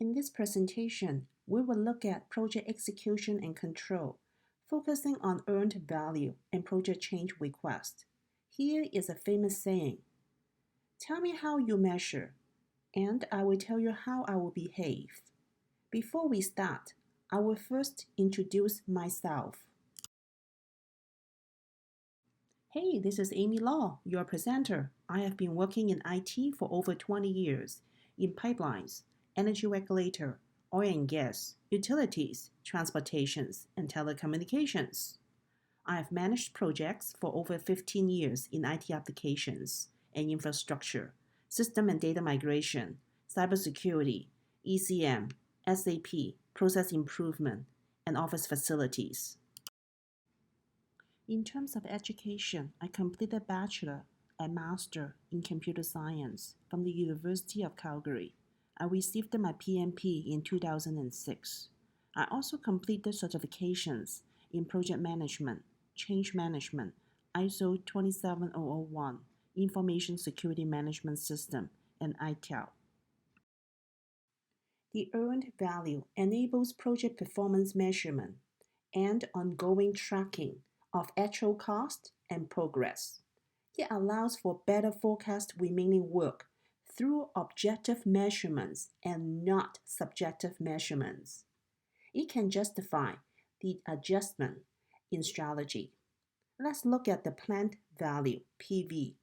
In this presentation, we will look at project execution and control, focusing on earned value and project change request. Here is a famous saying, "Tell me how you measure, and I will tell you how I will behave." Before we start, I will first introduce myself. Hey, this is Amy Law, your presenter. I have been working in IT for over 20 years, in pipelines, energy regulator, oil and gas, utilities, transportations, and telecommunications. I have managed projects for over 15 years in IT applications and infrastructure, system and data migration, cybersecurity, ECM, SAP, process improvement, and office facilities. In terms of education, I completed bachelor and master in computer science from the University of Calgary. I received my PMP in 2006. I also completed certifications in project management, change management, ISO 27001, Information Security Management System, and ITIL. The earned value enables project performance measurement and ongoing tracking of actual cost and progress. It allows for better forecast remaining work through objective measurements and not subjective measurements. It can justify the adjustment in strategy. Let's look at the planned value, PV,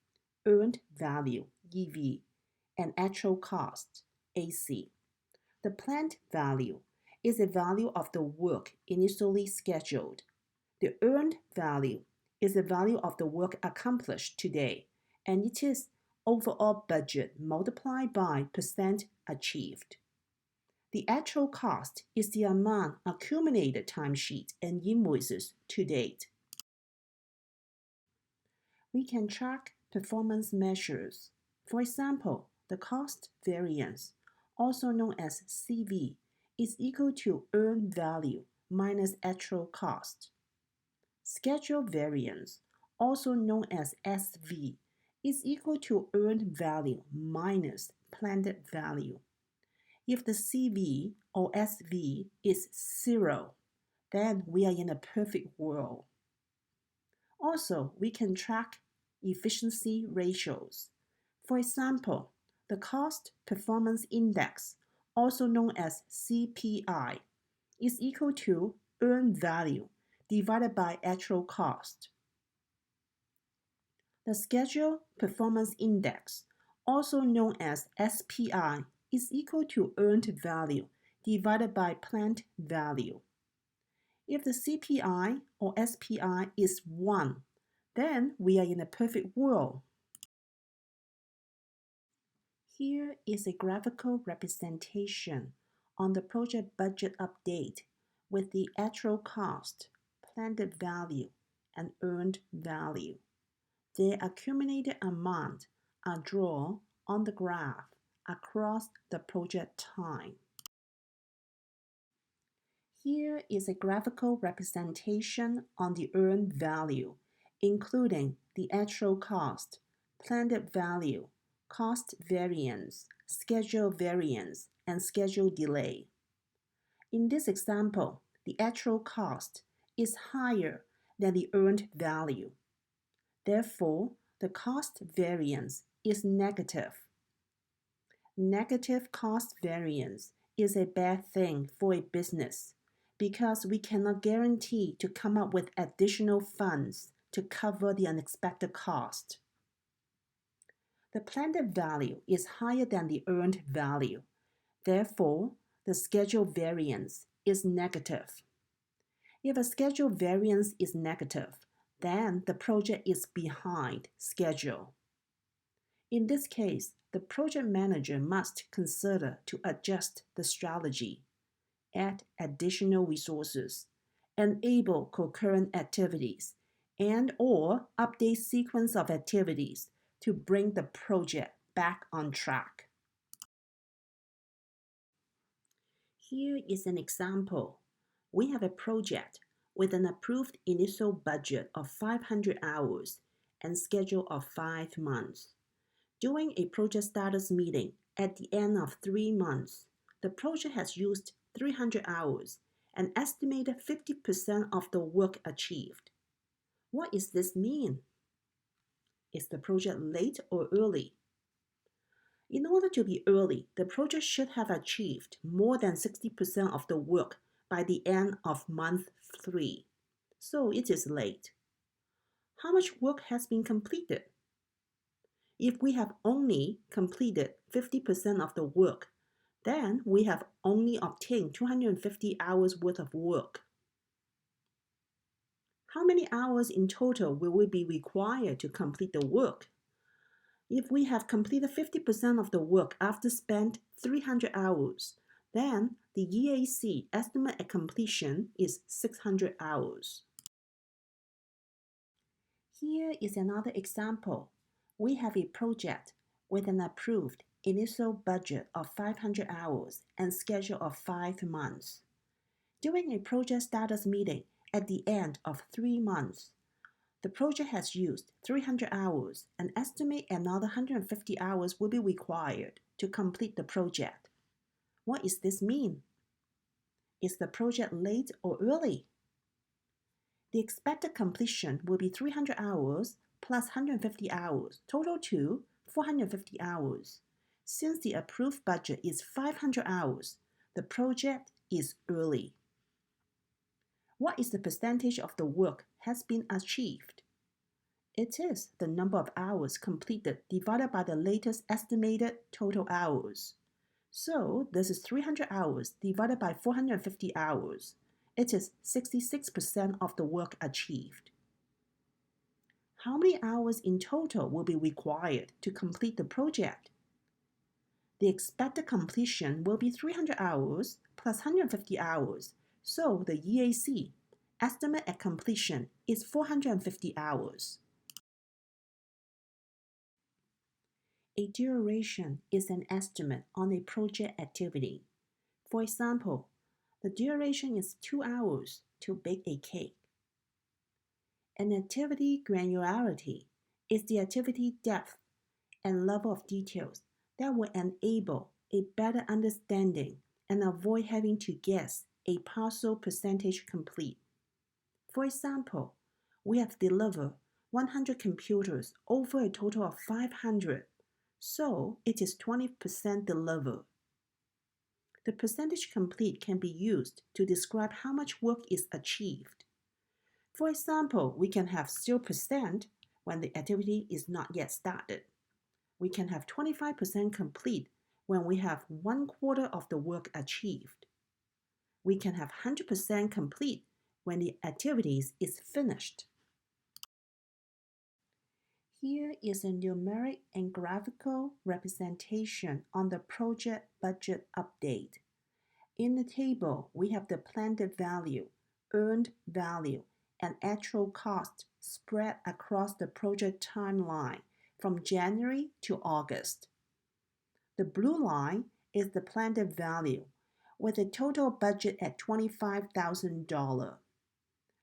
earned value, EV, and actual cost, AC. The planned value is the value of the work initially scheduled. The earned value is the value of the work accomplished today, and it is overall budget multiplied by percent achieved. The actual cost is the amount accumulated timesheet and invoices to date. We can track performance measures. For example, the cost variance, also known as CV, is equal to earned value minus actual cost. Schedule variance, also known as SV, is equal to earned value minus planned value. If the CV or SV is 0, then we are in a perfect world. Also, we can track efficiency ratios. For example, the Cost Performance Index, also known as CPI, is equal to earned value divided by actual cost. The Schedule Performance Index, also known as SPI, is equal to earned value divided by planned value. If the CPI or SPI is 1, then we are in a perfect world. Here is a graphical representation on the project budget update with the actual cost, planned value, and earned value. The accumulated amount are drawn on the graph across the project time. Here is a graphical representation on the earned value, including the actual cost, planned value, cost variance, schedule variance, and schedule delay. In this example, the actual cost is higher than the earned value. Therefore, the cost variance is negative. Negative cost variance is a bad thing for a business because we cannot guarantee to come up with additional funds to cover the unexpected cost. The planned value is higher than the earned value. Therefore, the schedule variance is negative. If a schedule variance is negative, then the project is behind schedule. In this case, the project manager must consider to adjust the strategy, add additional resources, enable concurrent activities, and/or update sequence of activities to bring the project back on track. Here is an example. We have a project with an approved initial budget of 500 hours and schedule of 5 months. During a project status meeting at the end of 3 months, the project has used 300 hours and estimated 50% of the work achieved. What does this mean? Is the project late or early? In order to be early, the project should have achieved more than 60% of the work by the end of month 3. So it is late. How much work has been completed? If we have only completed 50% of the work, then we have only obtained 250 hours worth of work. How many hours in total will we be required to complete the work? If we have completed 50% of the work after spent 300 hours, then the EAC estimate at completion is 600 hours. Here is another example. We have a project with an approved initial budget of 500 hours and schedule of 5 months. During a project status meeting at the end of 3 months, the project has used 300 hours and estimate another 150 hours will be required to complete the project. What does this mean? Is the project late or early? The expected completion will be 300 hours plus 150 hours, total to 450 hours. Since the approved budget is 500 hours, the project is early. What is the percentage of the work has been achieved? It is the number of hours completed divided by the latest estimated total hours. So this is 300 hours divided by 450 hours. It is 66% of the work achieved. How many hours in total will be required to complete the project? The expected completion will be 300 hours plus 150 hours. So the EAC estimate at completion is 450 hours. A duration is an estimate on a project activity. For example, the duration is 2 hours to bake a cake. An activity granularity is the activity depth and level of details that will enable a better understanding and avoid having to guess a partial percentage complete. For example, we have delivered 100 computers over a total of 500, so it is 20% delivered. The percentage complete can be used to describe how much work is achieved. For example, we can have 0% when the activity is not yet started. We can have 25% complete when we have 1/4 of the work achieved. We can have 100% complete when the activity is finished. Here is a numeric and graphical representation on the project budget update. In the table, we have the planned value, earned value, and actual cost spread across the project timeline from January to August. The blue line is the planned value with a total budget at $25,000.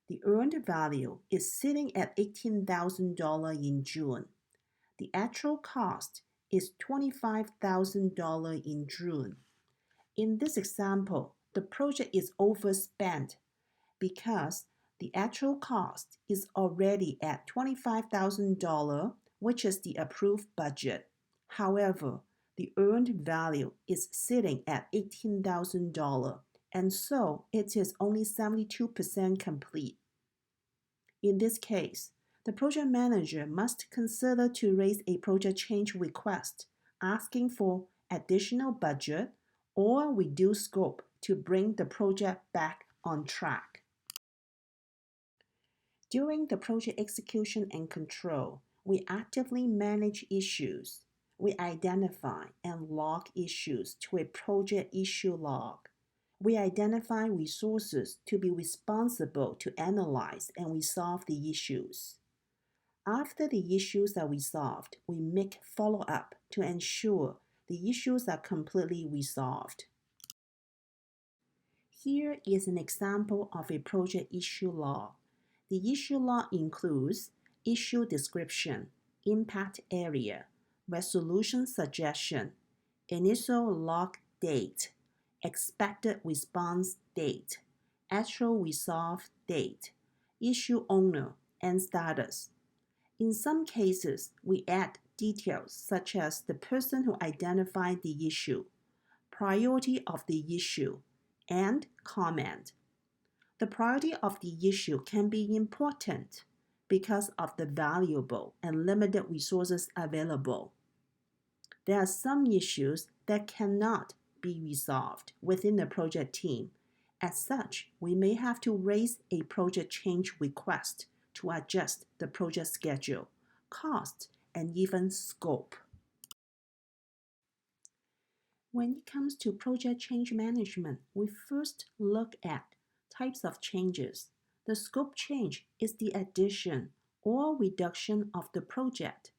The earned value is sitting at $18,000 in June. The actual cost is $25,000 in June. In this example, the project is overspent because the actual cost is already at $25,000, which is the approved budget. However, the earned value is sitting at $18,000, and so it is only 72% complete. In this case, the project manager must consider to raise a project change request, asking for additional budget or reduce scope to bring the project back on track. During the project execution and control, we actively manage issues. We identify and log issues to a project issue log. We identify resources to be responsible to analyze and resolve the issues. After the issues are resolved, we make follow-up to ensure the issues are completely resolved. Here is an example of a project issue log. The issue log includes issue description, impact area, resolution suggestion, initial log date, expected response date, actual resolve date, issue owner, and status. In some cases, we add details such as the person who identified the issue, priority of the issue, and comment. The priority of the issue can be important because of the valuable and limited resources available. There are some issues that cannot be resolved within the project team. As such, we may have to raise a project change request to adjust the project schedule, cost, and even scope. When it comes to project change management, we first look at types of changes. The scope change is the addition or reduction of the project.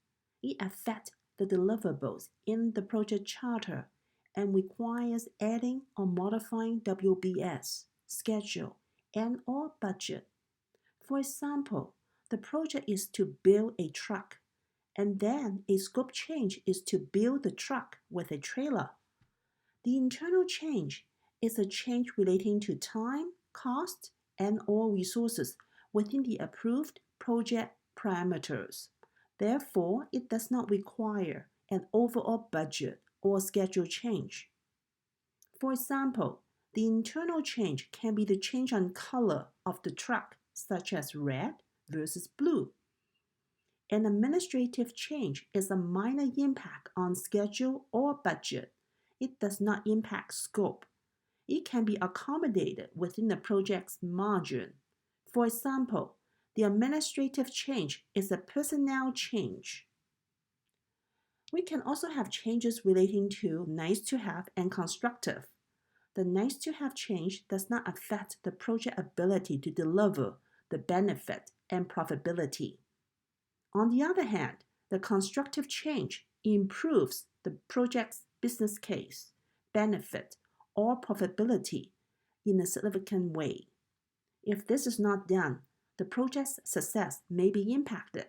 It affects the deliverables in the project charter and requires adding or modifying WBS, schedule, and or budget. For example, the project is to build a truck, and then a scope change is to build the truck with a trailer. The internal change is a change relating to time, cost, and or resources within the approved project parameters. Therefore, it does not require an overall budget or schedule change. For example, the internal change can be the change on color of the truck, such as red versus blue. An administrative change is a minor impact on schedule or budget. It does not impact scope. It can be accommodated within the project's margin. For example, the administrative change is a personnel change. We can also have changes relating to nice to have and constructive. The nice to have change does not affect the project ability to deliver the benefit and profitability. On the other hand, the constructive change improves the project's business case, benefit, or profitability in a significant way. If this is not done, the project's success may be impacted.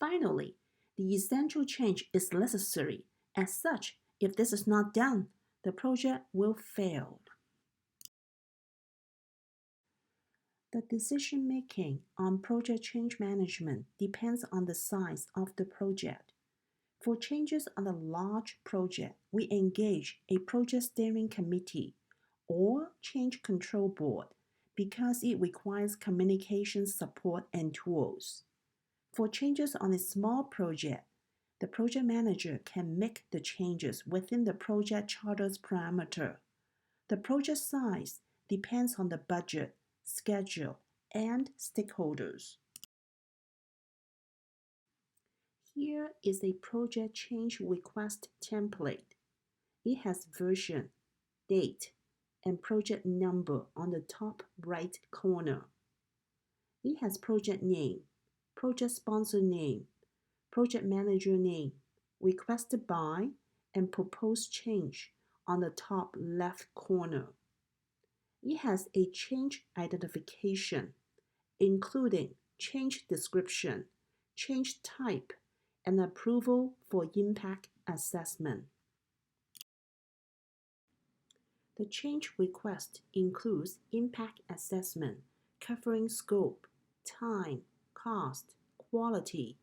Finally, the essential change is necessary. As such, if this is not done, the project will fail. The decision-making on project change management depends on the size of the project. For changes on a large project, we engage a project steering committee or change control board because it requires communication support and tools. For changes on a small project, the project manager can make the changes within the project charter's parameter. The project size depends on the budget, schedule, and stakeholders. Here is a project change request template. It has version, date, and project number on the top right corner. It has project name, project sponsor name, project manager name, requested by, and proposed change on the top left corner. It has a change identification, including change description, change type, and approval for impact assessment. The change request includes impact assessment, covering scope, time, cost, quality,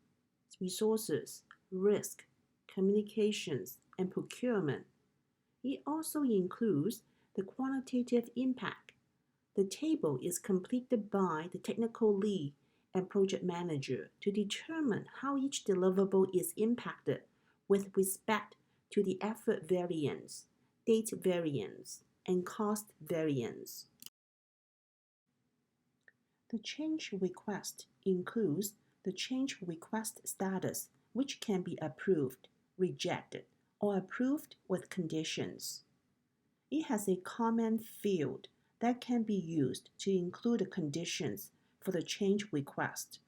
resources, risk, communications, and procurement. It also includes the quantitative impact. The table is completed by the technical lead and project manager to determine how each deliverable is impacted with respect to the effort variance, date variance, and cost variance. The change request includes the change request status, which can be approved, rejected, or approved with conditions. It has a comment field that can be used to include the conditions for the change request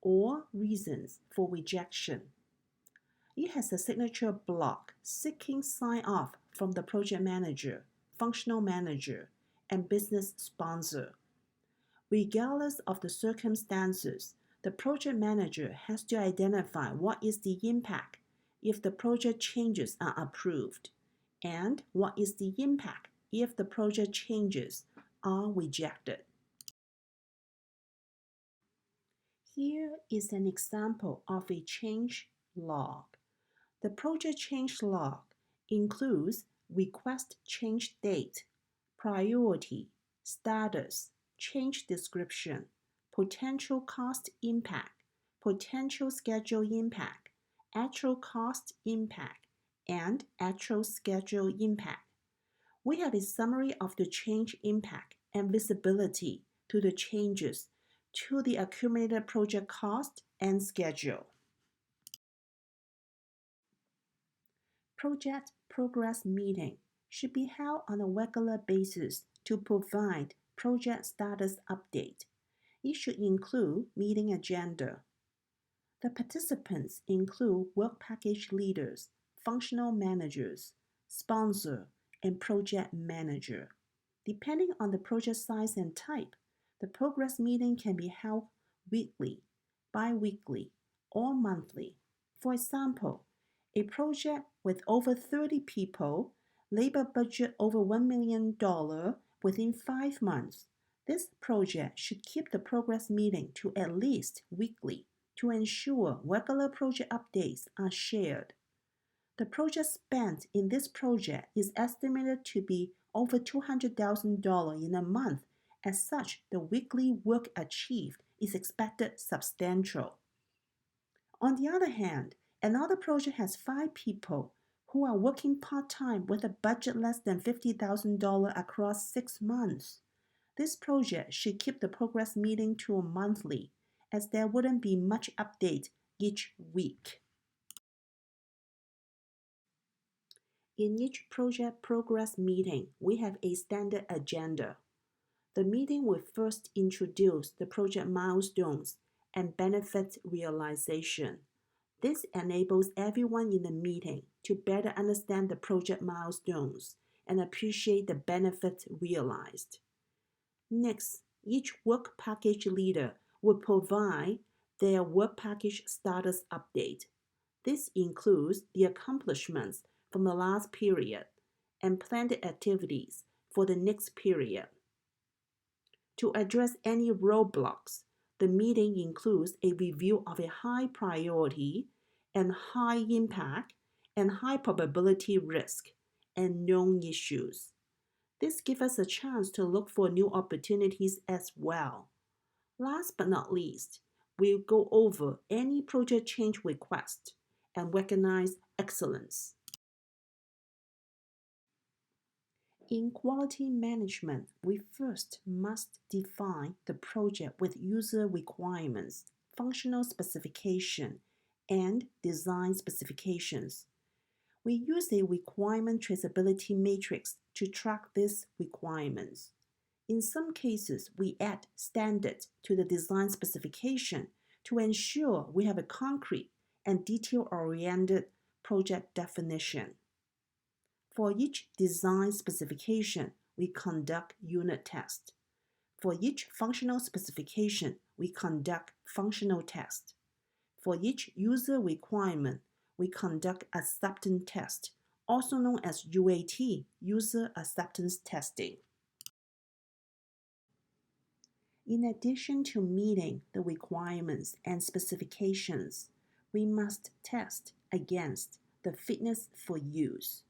or reasons for rejection. It has a signature block seeking sign-off from the project manager, functional manager, and business sponsor. Regardless of the circumstances, the project manager has to identify what is the impact if the project changes are approved and what is the impact if the project changes are rejected. Here is an example of a change log. The project change log includes request change date, priority, status, change description, potential cost impact, potential schedule impact, actual cost impact, and actual schedule impact. We have a summary of the change impact and visibility to the changes to the accumulated project cost and schedule. Project progress meeting should be held on a regular basis to provide project status update. It should include meeting agenda. The participants include work package leaders, functional managers, sponsor, and project manager. Depending on the project size and type, the progress meeting can be held weekly, bi-weekly, or monthly. For example, a project with over 30 people, labor budget over $1 million within 5 months. This project should keep the progress meeting to at least weekly to ensure regular project updates are shared. The project spent in this project is estimated to be over $200,000 in a month. As such, the weekly work achieved is expected substantial. On the other hand, another project has 5 people who are working part-time with a budget less than $50,000 across 6 months. This project should keep the progress meeting to a monthly, as there wouldn't be much update each week. In each project progress meeting, we have a standard agenda. The meeting will first introduce the project milestones and benefit realization. This enables everyone in the meeting to better understand the project milestones and appreciate the benefits realized. Next, each work package leader will provide their work package status update. This includes the accomplishments from the last period and planned activities for the next period. To address any roadblocks, the meeting includes a review of a high priority and high impact and high probability risk and known issues. This gives us a chance to look for new opportunities as well. Last but not least, we'll go over any project change request and recognize excellence. In quality management, we first must define the project with user requirements, functional specification, and design specifications. We use a requirement traceability matrix to track these requirements. In some cases, we add standards to the design specification to ensure we have a concrete and detail-oriented project definition. For each design specification, we conduct unit tests. For each functional specification, we conduct functional tests. For each user requirement, we conduct acceptance test, also known as UAT, user acceptance testing. In addition to meeting the requirements and specifications, we must test against the fitness for use.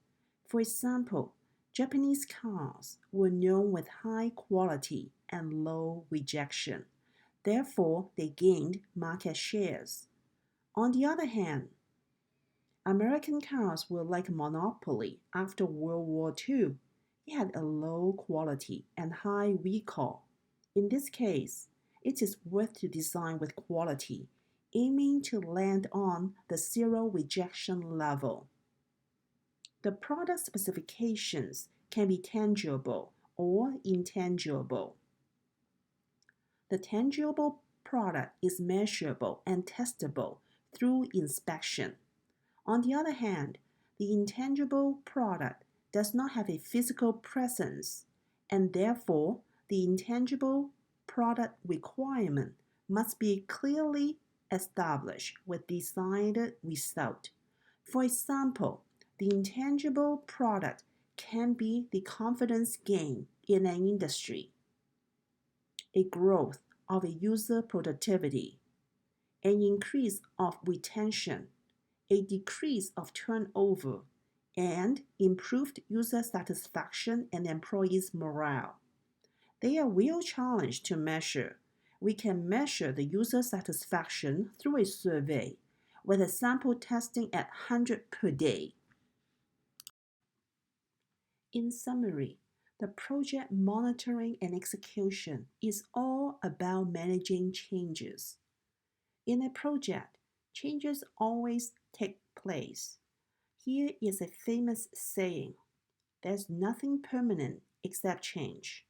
For example, Japanese cars were known with high quality and low rejection. Therefore, they gained market shares. On the other hand, American cars were like a monopoly after World War II. It had a low quality and high recall. In this case, it is worth to design with quality, aiming to land on the zero rejection level. The product specifications can be tangible or intangible. The tangible product is measurable and testable through inspection. On the other hand, the intangible product does not have a physical presence, and therefore the intangible product requirement must be clearly established with desired result. For example, The intangible product can be the confidence gain in an industry, a growth of a user productivity, an increase of retention, a decrease of turnover, and improved user satisfaction and employees' morale. They are real challenge to measure. We can measure the user satisfaction through a survey with a sample testing at 100 per day. In summary, the project monitoring and execution is all about managing changes. In a project, changes always take place. Here is a famous saying: there's nothing permanent except change.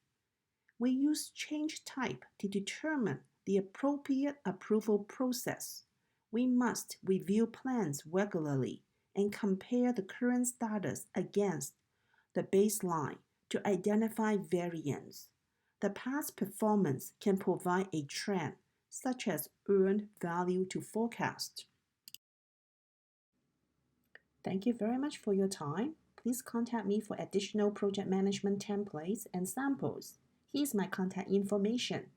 We use change type to determine the appropriate approval process. We must review plans regularly and compare the current status against the baseline to identify variance. The past performance can provide a trend, such as earned value to forecast. Thank you very much for your time. Please contact me for additional project management templates and samples. Here's my contact information.